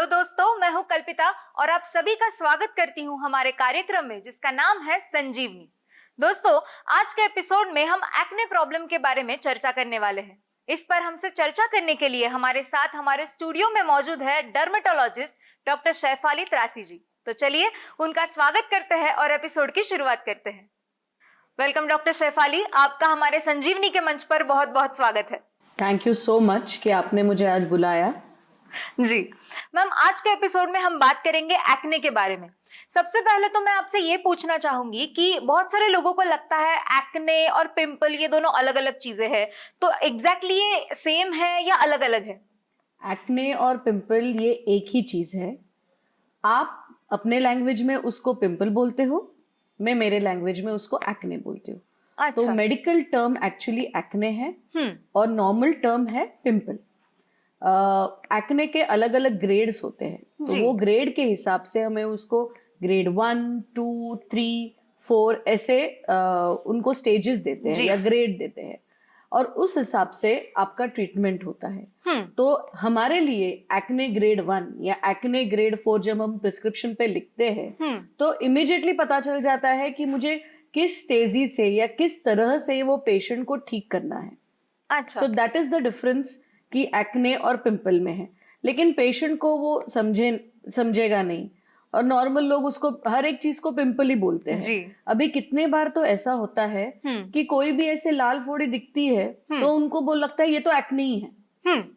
दोस्तों, मैं हूं कल्पिता और आप सभी का स्वागत करती हूं हमारे कार्यक्रम में जिसका नाम है संजीवनी। दोस्तों, आज के एपिसोड में हम एक्ने प्रॉब्लम के बारे में चर्चा करने वाले हैं। इस पर हमसे चर्चा करने के लिए हमारे साथ हमारे स्टूडियो में मौजूद है डर्मेटोलॉजिस्ट डॉक्टर शेफाली त्रासी जी। तो चलिए उनका स्वागत करते हैं और एपिसोड की शुरुआत करते हैं। वेलकम डॉक्टर शेफाली, आपका हमारे संजीवनी के मंच पर बहुत बहुत स्वागत है। थैंक यू सो मच कि आपने मुझे आज बुलाया। जी मैम, आज के एपिसोड में हम बात करेंगे एक्ने के बारे में। सबसे पहले तो मैं आपसे ये पूछना चाहूंगी कि बहुत सारे लोगों को लगता है एक्ने और पिंपल ये दोनों अलग अलग चीजें हैं, तो एग्जैक्टली ये सेम है या अलग अलग है? एक्ने और पिंपल ये एक ही चीज है। आप अपने लैंग्वेज में उसको पिंपल बोलते हो, मैं मेरे लैंग्वेज में उसको एक्ने बोलती हूँ। अच्छा। तो मेडिकल टर्म एक्चुअली एक्ने है और नॉर्मल टर्म है पिंपल। एक्ने के अलग अलग ग्रेड्स होते हैं, तो वो ग्रेड के हिसाब से हमें उसको ग्रेड 1, 2, 3, 4 ऐसे उनको स्टेजेस देते हैं या ग्रेड देते हैं और उस हिसाब से आपका ट्रीटमेंट होता है। तो हमारे लिए एक्ने ग्रेड 1 या एक्ने ग्रेड 4 जब हम प्रिस्क्रिप्शन पे लिखते हैं तो इमीडिएटली पता चल जाता है कि मुझे किस तेजी से या किस तरह से वो पेशेंट को ठीक करना है। अच्छा। So that is the difference कि एक्ने और पिंपल में है, लेकिन पेशेंट को वो समझेगा नहीं और नॉर्मल लोग उसको हर एक चीज को पिंपल ही बोलते हैं। जी। अभी कितने बार तो ऐसा होता है कि कोई भी ऐसे लाल फोड़ी दिखती है तो उनको बोल लगता है ये तो एक्ने ही है,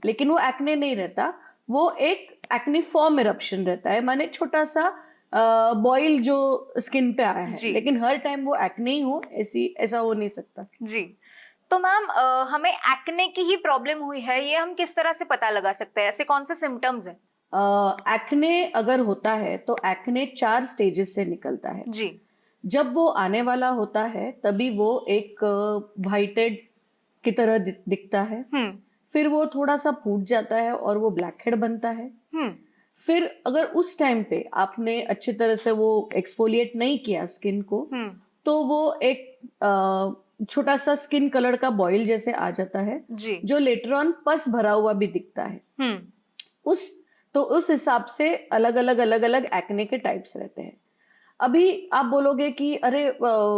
लेकिन वो एक्ने नहीं रहता, वो एक एक्ने फॉर्म इरप्शन रहता है, माने छोटा सा बॉयल जो स्किन पे आया है, लेकिन हर टाइम वो एक्ने ही हो ऐसा हो नहीं सकता। जी। तो मैम, हमें एक्ने की ही प्रॉब्लम हुई है, ये हम किस तरह से पता लगा सकते हैं? ऐसे कौन से सिम्टम्स हैं? एक्ने अगर होता है तो एक्ने 4 स्टेजेस से निकलता है। जी। जब वो आने वाला होता है तभी वो एक व्हाइटेड की तरह दिखता है, फिर वो थोड़ा सा फूट जाता है और वो ब्लैक हेड बनता है। फिर अगर उस टाइम पे आपने अच्छी तरह से वो एक्सफोलिएट नहीं किया स्किन को तो वो एक छोटा सा स्किन कलर का बॉयल जैसे आ जाता है जी। जो लेटर ऑन पस भरा हुआ भी दिखता है। उस हिसाब से अलग अलग एक्ने के टाइप्स रहते हैं। अभी आप बोलोगे कि अरे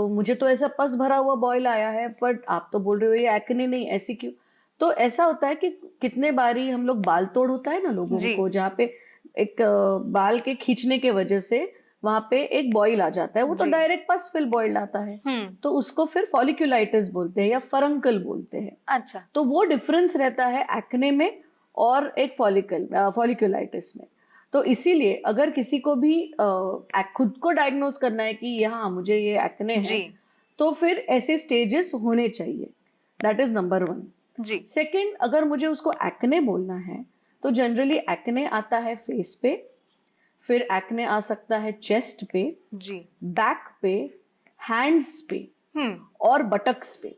मुझे तो ऐसा पस भरा हुआ बॉयल आया है, बट आप तो बोल रहे हो ये एक्ने नहीं, ऐसी क्यों? तो ऐसा होता है कि कितने बारी हम लोग बाल तोड़ होता है ना लोगों को, जहाँ पे एक बाल के खींचने के वजह से वहां पे एक बॉयल आ जाता है, वो तो डायरेक्ट पस फिल बॉयल आता है, तो उसको फिर फॉलिक्यूलाइटिस बोलते हैं या फरंकल बोलते हैं। अच्छा। तो वो डिफरेंस रहता है एक्ने में और एक फॉलिक्यूलाइटिस में। तो इसीलिए अगर किसी को भी खुद को डायग्नोज करना है कि हाँ मुझे ये एक्ने है, तो फिर ऐसे स्टेजेस होने चाहिए। That is number 1। जी। सेकंड, अगर मुझे उसको एक्ने बोलना है तो जनरली एक्ने आता है फेस पे, फिर एक्ने आ सकता है चेस्ट पे, बैक पे, हैंड्स पे और बटक्स पे।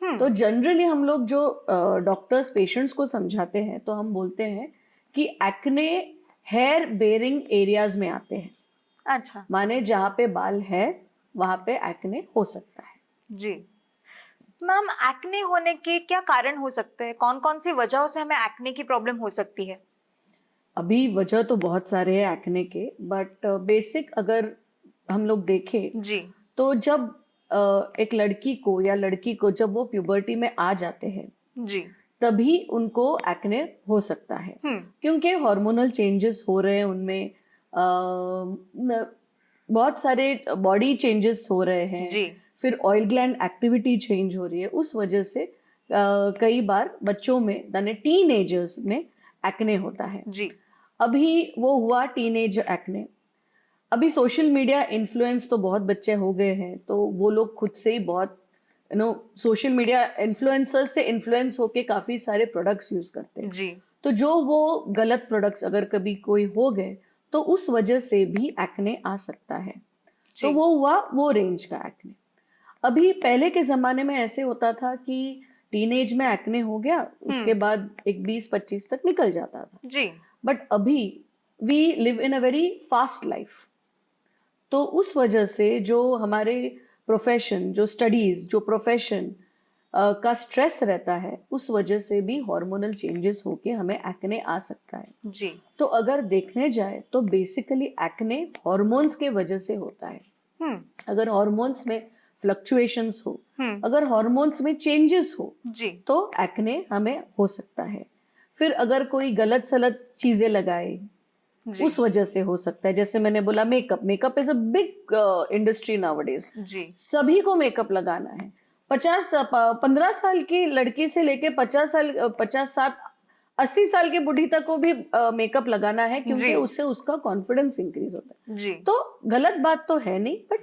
तो जनरली हम लोग जो डॉक्टर्स पेशेंट्स को समझाते हैं तो हम बोलते हैं कि एक्ने हेयर बेयरिंग एरियाज में आते हैं। अच्छा। माने जहाँ पे बाल है वहां पे एक्ने हो सकता है। जी मैम, एक्ने होने के क्या कारण हो सकते हैं? कौन कौन सी वजहों से हमें एक्ने की प्रॉब्लम हो सकती है? अभी वजह तो बहुत सारे हैं एक्ने के, बट बेसिक अगर हम लोग देखें तो जब एक लड़की को या लड़की को जब वो प्यूबर्टी में आ जाते हैं तभी उनको एक्ने हो सकता है, क्योंकि हार्मोनल चेंजेस हो रहे हैं उनमें, बहुत सारे बॉडी चेंजेस हो रहे हैं, फिर ऑयल ग्लैंड एक्टिविटी चेंज हो रही है, उस वजह से कई बार बच्चों में यानी टीनेजर्स में एक्ने होता है। अभी वो हुआ टीनेज एक्ने। अभी सोशल मीडिया इन्फ्लुएंस तो बहुत बच्चे हो गए हैं, तो वो लोग खुद से ही बहुत सोशल मीडिया इन्फ्लुएंसर्स से इन्फ्लुएंस होके काफी सारे प्रोडक्ट्स यूज करते हैं। तो जो वो गलत प्रोडक्ट्स अगर कभी कोई हो गए तो उस वजह से भी एक्ने आ सकता है। तो वो हुआ वो रेंज का एक्ने। अभी पहले के जमाने में ऐसे होता था कि टीनेज में एक्ने हो गया, उसके बाद एक 20-25 तक निकल जाता था। बट अभी we live in a very fast life, तो उस वजह से जो हमारे प्रोफेशन, जो स्टडीज, जो प्रोफेशन, का स्ट्रेस रहता है, उस वजह से भी हार्मोनल चेंजेस होके हमें एक्ने आ सकता है। जी। तो अगर देखने जाए तो बेसिकली एक्ने हार्मोन्स के वजह से होता है। अगर हार्मोन्स में फ्लक्चुएशंस हो, अगर हार्मोन्स में चेंजेस हो जी। तो एक्ने हमें हो सकता है। फिर अगर कोई गलत सलत चीजें लगाए उस वजह से हो सकता है। जैसे मैंने बोला makeup is a big industry nowadays. जी। सभी को मेकअप लगाना है। 15 साल की लड़की से लेके 80 साल के बूढ़ी तक को भी मेकअप लगाना है, क्योंकि उससे उसका कॉन्फिडेंस इंक्रीज होता है। जी। तो गलत बात तो है नहीं, बट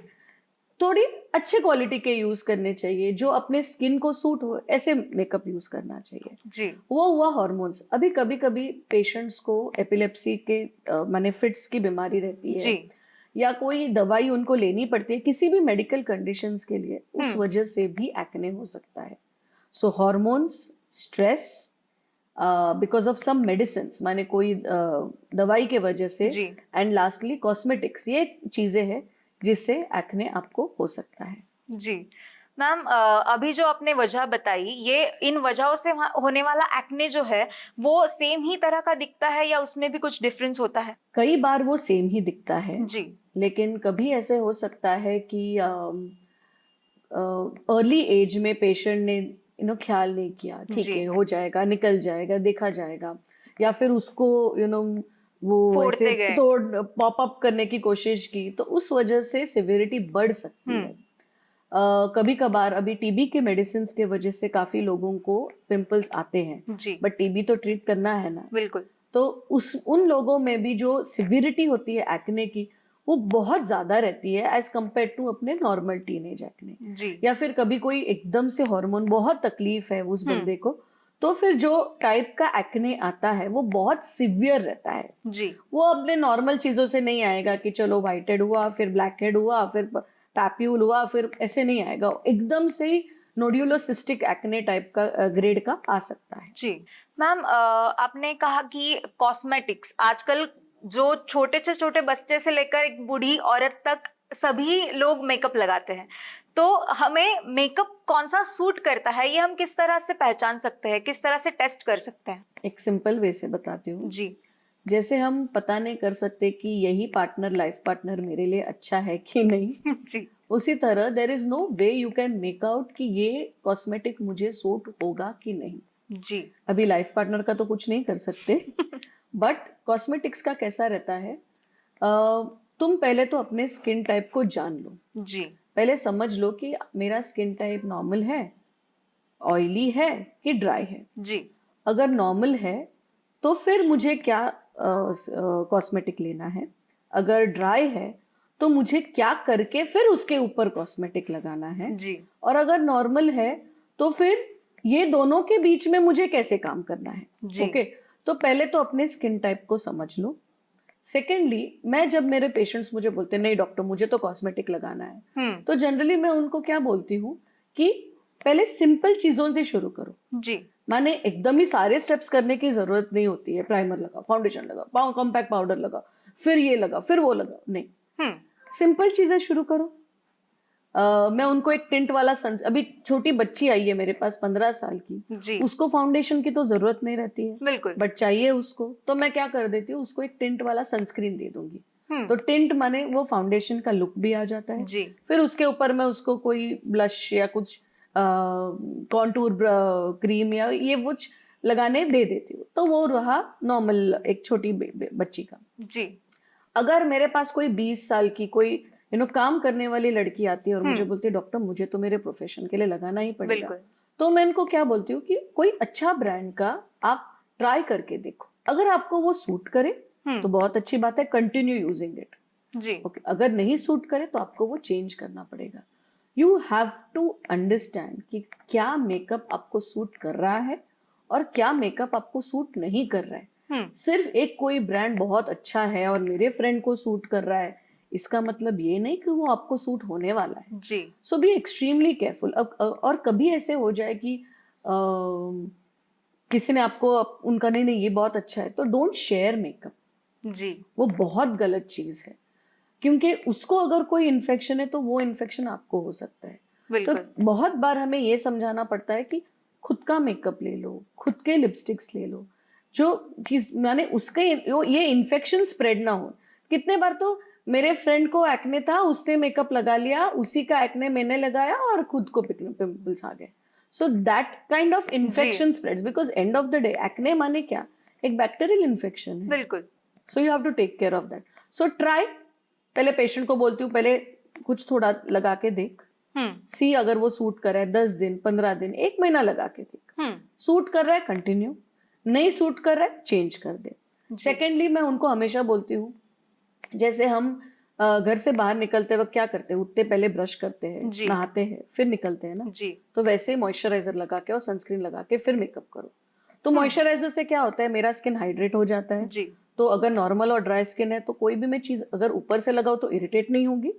थोड़ी अच्छे क्वालिटी के यूज करने चाहिए, जो अपने स्किन को सूट हो, ऐसे मेकअप यूज करना चाहिए। जी। वो हुआ हार्मोन्स। अभी कभी कभी पेशेंट्स को एपिलेप्सी के माने फिट्स की बीमारी रहती है। जी। या कोई दवाई उनको लेनी पड़ती है किसी भी मेडिकल कंडीशंस के लिए, उस वजह से भी एक्ने हो सकता है। So hormones, stress, because of some medicine, माने कोई दवाई के वजह से, एंड लास्टली कॉस्मेटिक्स, ये चीजें हैं जिससे एक्ने आपको हो सकता है। जी मैम, अभी जो आपने वजह बताई, ये इन वजहों से होने वाला एक्ने जो है वो सेम ही तरह का दिखता है या उसमें भी कुछ डिफरेंस होता है? कई बार वो सेम ही दिखता है जी, लेकिन कभी ऐसे हो सकता है कि अर्ली एज में पेशेंट ने ख्याल नहीं किया, ठीक है हो जाएगा, निकल जाएगा, देखा जाएगा, या फिर उसको वो ऐसे तोड़ पॉप अप करने की कोशिश की, तो उस वजह से सिविरिटी बढ़ सकती है। कभी कभार अभी टीबी के मेडिसिन के वजह से काफी लोगों को पिंपल्स आते हैं, बट टीबी तो ट्रीट करना है ना। बिल्कुल। तो उन लोगों में भी जो सिविरिटी होती है एक्ने की, वो बहुत ज्यादा रहती है एज कम्पेयर टू अपने नॉर्मल टीनेज एक्ने। या फिर कभी कोई एकदम से हार्मोन बहुत तकलीफ है उस बंदे को, तो फिर जो टाइप का एक्ने आता है वो बहुत सिवियर रहता है। जी। वो अपने नॉर्मल चीजों से नहीं आएगा कि चलो व्हाइट हेड हुआ, फिर ब्लैक हेड हुआ, फिर पैप्यूल हुआ, फिर ऐसे नहीं आएगा। एकदम से ही नोड्यूलोसिस्टिक एक्ने टाइप का ग्रेड का आ सकता है। जी मैम, आपने कहा कि कॉस्मेटिक्स आजकल जो छोटे से छोटे बच्चे से लेकर एक बूढ़ी औरत तक सभी लोग मेकअप लगाते हैं, तो हमें मेकअप कौन सा सूट करता है, ये हम किस तरह से पहचान सकते हैं, किस तरह से टेस्ट कर सकते हैं? एक सिंपल वे से बताती हूँ। जी। जैसे हम पता नहीं कर सकते कि यही पार्टनर, लाइफ पार्टनर मेरे लिए अच्छा है कि नहीं जी। उसी तरह there is no way you can make out कि ये कॉस्मेटिक मुझे सूट होगा कि नहीं। जी। अभी लाइफ पार्टनर का तो कुछ नहीं कर सकते बट कॉस्मेटिक्स का कैसा रहता है, तुम पहले तो अपने स्किन टाइप को जान लो। जी। पहले समझ लो कि मेरा स्किन टाइप नॉर्मल है, ऑयली है कि ड्राई है। जी। अगर नॉर्मल है तो फिर मुझे क्या कॉस्मेटिक लेना है, अगर ड्राई है तो मुझे क्या करके फिर उसके ऊपर कॉस्मेटिक लगाना है। जी। और अगर नॉर्मल है तो फिर ये दोनों के बीच में मुझे कैसे काम करना है। जी। ओके, तो पहले तो अपने स्किन टाइप को समझ लो। सेकेंडली, मैं जब मेरे पेशेंट्स मुझे बोलते हैं नहीं डॉक्टर मुझे तो कॉस्मेटिक लगाना है, तो जनरली मैं उनको क्या बोलती हूँ कि पहले सिंपल चीजों से शुरू करो। जी। माने एकदम ही सारे स्टेप्स करने की जरूरत नहीं होती है। प्राइमर लगा, फाउंडेशन लगा, कॉम्पैक्ट पाउडर लगा, फिर ये लगा, फिर वो लगा, नहीं। सिंपल चीजें शुरू करो। मैं उनको एक टिंट वाला अभी छोटी बच्ची आई है मेरे पास 15 साल की। जी। उसको फाउंडेशन की तो जरूरत नहीं रहती है, बिल्कुल, बट चाहिए उसको, तो मैं क्या कर देती हूँ, उसको एक टिंट वाला सनस्क्रीन दे दूंगी। तो टिंट माने वो फाउंडेशन का लुक भी आ जाता है। जी। फिर उसके ऊपर मैं उसको कोई ब्लश या कुछ कॉन्टूर क्रीम या ये कुछ लगाने दे देती हूँ, तो वो रहा नॉर्मल एक छोटी बच्ची का। जी। अगर मेरे पास कोई 20 साल की कोई काम करने वाली लड़की आती है और मुझे बोलती है डॉक्टर मुझे तो मेरे प्रोफेशन के लिए लगाना ही पड़ेगा, तो मैं इनको क्या बोलती हूँ कि कोई अच्छा ब्रांड का आप ट्राई करके देखो, अगर आपको वो सूट करे तो बहुत अच्छी बात है, कंटिन्यू यूजिंग इट। जी। ओके, अगर नहीं सूट करे तो आपको वो चेंज करना पड़ेगा। यू हैव टू अंडरस्टैंड कि क्या मेकअप आपको सूट कर रहा है और क्या मेकअप आपको सूट नहीं कर रहा है। सिर्फ एक कोई ब्रांड बहुत अच्छा है और मेरे फ्रेंड को सूट कर रहा है, इसका मतलब ये नहीं कि वो आपको सूट होने वाला है। जी। सो बी एक्सट्रीमली केयरफुल। और कभी ऐसे हो जाए कि किसी ने आपको उनका नहीं ये बहुत अच्छा है, तो डोंट शेयर मेकअप। जी। वो बहुत गलत चीज है, क्योंकि उसको अगर कोई इन्फेक्शन है तो वो इन्फेक्शन आपको हो सकता है। तो बहुत बार हमें ये समझाना पड़ता है कि खुद का मेकअप ले लो, खुद के लिपस्टिक्स ले लो, जो चीज माने उसके ये इन्फेक्शन स्प्रेड ना हो। कितने बार तो मेरे फ्रेंड को एक्ने था, उसने मेकअप लगा लिया, उसी का एक्ने मैंने लगाया और खुद को पिंपल्स आ गए। So that kind of infection spreads because end of the day acne माने क्या, एक बैक्टीरियल इन्फेक्शन है। बिल्कुल। So you have to take care of that. So try, पहले पेशेंट को बोलती हूँ पहले कुछ थोड़ा लगा के देख, सी अगर वो सूट कर रहा है 10 दिन 15 दिन 1 महीना लगा के देख, सूट कर रहा है कंटिन्यू, नहीं सूट कर रहा है चेंज कर दे। सेकेंडली मैं उनको हमेशा बोलती हूँ, जैसे हम घर से बाहर निकलते वक्त क्या करते हैं, उठते पहले ब्रश करते हैं, नहाते हैं, फिर निकलते हैं ना जी। तो वैसे मॉइस्चराइजर लगा के और सनस्क्रीन लगा के फिर मेकअप करो। तो मॉइस्चराइजर से क्या होता है, मेरा स्किन हाइड्रेट हो जाता है जी। तो अगर नॉर्मल और ड्राई स्किन है तो कोई भी मैं चीज अगर ऊपर से लगाओ तो इरिटेट नहीं होगी।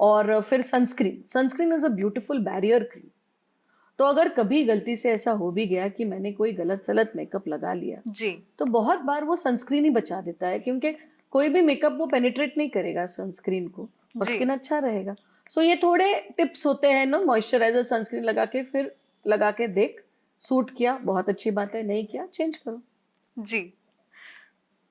और फिर sunscreen is a beautiful barrier cream. तो अगर कभी गलती से ऐसा हो भी गया कि मैंने कोई गलत सलत मेकअप लगा लिया जी, तो बहुत बार वो सनस्क्रीन ही बचा देता है, क्योंकि कोई भी मेकअप वो पेनिट्रेट नहीं करेगा सनस्क्रीन को और स्किन अच्छा रहेगा। सो ये थोड़े टिप्स होते हैं ना, मॉइस्चराइजर सनस्क्रीन लगा के फिर लगा के देख, सूट किया बहुत अच्छी बात है, नहीं किया चेंज करो जी।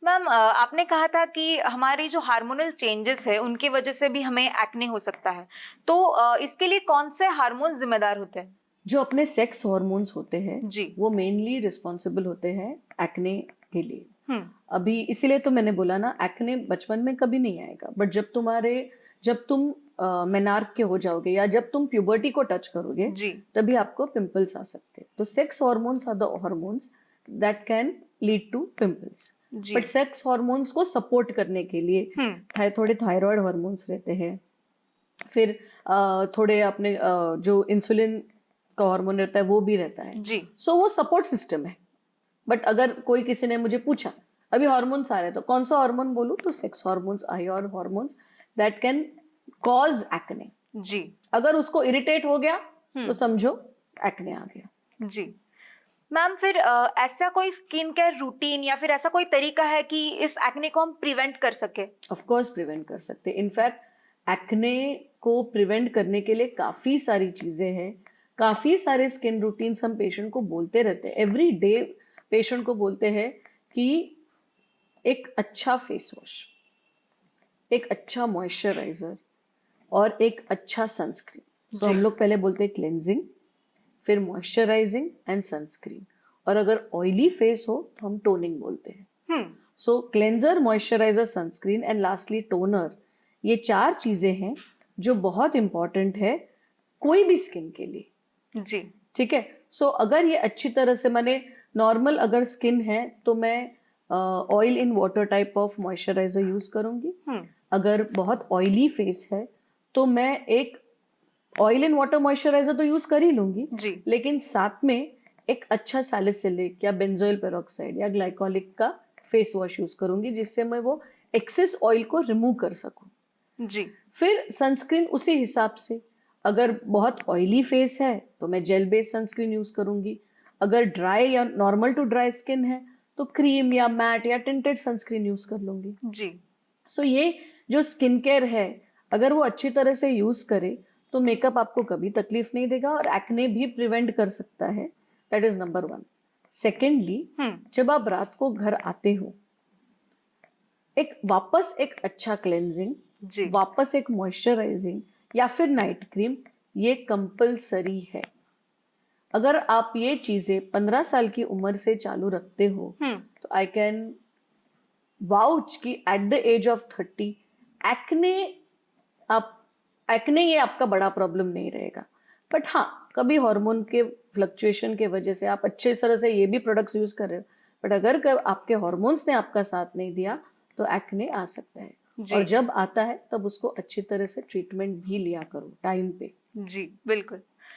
मैम आपने कहा था कि हमारी जो हार्मोनल चेंजेस है उनकी वजह से भी हमें एक्ने हो सकता है, तो इसके लिए कौन से हार्मोन जिम्मेदार होते हैं? जो अपने सेक्स हार्मोन्स होते हैं जी, वो मेनली रिस्पॉन्सिबल होते हैं एक्ने के लिए। अभी इसीलिए तो मैंने बोला ना, एक्ने बचपन में कभी नहीं आएगा, बट जब तुम मेनार्क के हो जाओगे या जब तुम प्यूबर्टी को टच करोगे तभी आपको पिंपल्स आ सकते हैं। तो sex hormones are the hormones that can lead to pimples. But sex hormones को सपोर्ट करने के लिए थोड़े थायराइड हार्मोन्स रहते हैं, फिर थोड़े अपने जो इंसुलिन का हार्मोन रहता है वो भी रहता है जी। सो वो सपोर्ट सिस्टम है। बट अगर कोई किसी ने मुझे पूछा अभी हार्मोन्स आ रहे हैं तो कौन सा हार्मोन बोलूं, तो सेक्स हार्मोन्स आई और hormones that can cause acne जी। अगर उसको इरिटेट हो गया तो समझो एक्ने आ गया जी। मैम फिर ऐसा कोई स्किन केयर रूटीन या फिर ऐसा कोई तरीका है कि इस एक्ने को हम प्रिवेंट कर सके? ऑफ कोर्स प्रिवेंट कर सकते। इनफैक्ट एक्ने को प्रिवेंट करने के लिए काफी सारी चीजें हैं, काफी सारे स्किन रूटीन्स हम पेशेंट को बोलते रहते हैं। एवरी डे पेशेंट को बोलते हैं कि एक अच्छा फेस वॉश, एक अच्छा मॉइस्चराइजर और एक अच्छा सनस्क्रीन। तो हम लोग पहले बोलते हैं क्लेंजिंग, फिर मॉइस्चराइजिंग एंड सनस्क्रीन, और अगर ऑयली फेस हो तो हम टोनिंग बोलते हैं। So cleanser, moisturiser, sunscreen and lastly toner, ये 4 चीजें हैं जो बहुत इंपॉर्टेंट है कोई भी स्किन के लिए जी। ठीक है। सो अगर ये अच्छी तरह से, माने नॉर्मल अगर स्किन है तो मैं oil in water type of moisturiser use करूंगी। अगर बहुत ऑयली फेस है तो मैं एक ऑयल इन वाटर मॉइस्चराइजर तो यूज कर ही लूंगी जी, लेकिन साथ में एक अच्छा सैलिसिलिक या बेंजोइल पेरोक्साइड या ग्लाइकोलिक का फेस वॉश यूज करूंगी, जिससे मैं वो एक्सेस ऑयल को रिमूव कर सकूं जी। फिर सनस्क्रीन उसी हिसाब से, अगर बहुत ऑयली फेस है तो मैं जेल बेस्ड सनस्क्रीन यूज करूंगी, अगर ड्राई या नॉर्मल टू ड्राई स्किन है तो क्रीम या मैट या टिंटेड सनस्क्रीन यूज कर लूंगी जी। सो ये जो स्किन केयर है अगर वो अच्छी तरह से यूज करे तो मेकअप आपको कभी तकलीफ नहीं देगा और एक्ने भी प्रिवेंट कर सकता है। That is number 1। सेकेंडली, जब आप रात को घर आते हो, वापस एक अच्छा क्लेंजिंग, वापस एक मॉइस्चराइजिंग या फिर नाइट क्रीम, ये कंपलसरी है। अगर आप ये चीजें 15 साल की उम्र से चालू रखते हो तो आई कैन वाउच कि at the age of 30 acne ये आपका बड़ा प्रॉब्लम नहीं रहेगा। बट हाँ, कभी हार्मोन के फ्लक्चुएशन के वजह से आप अच्छे तरह से ये भी प्रोडक्ट्स यूज कर रहे हो, बट अगर आपके हार्मोन्स ने आपका साथ नहीं दिया तो एक्ने आ सकता है। और जब आता है तब उसको अच्छी तरह से ट्रीटमेंट भी लिया करो टाइम पे। जी बिल्कुल।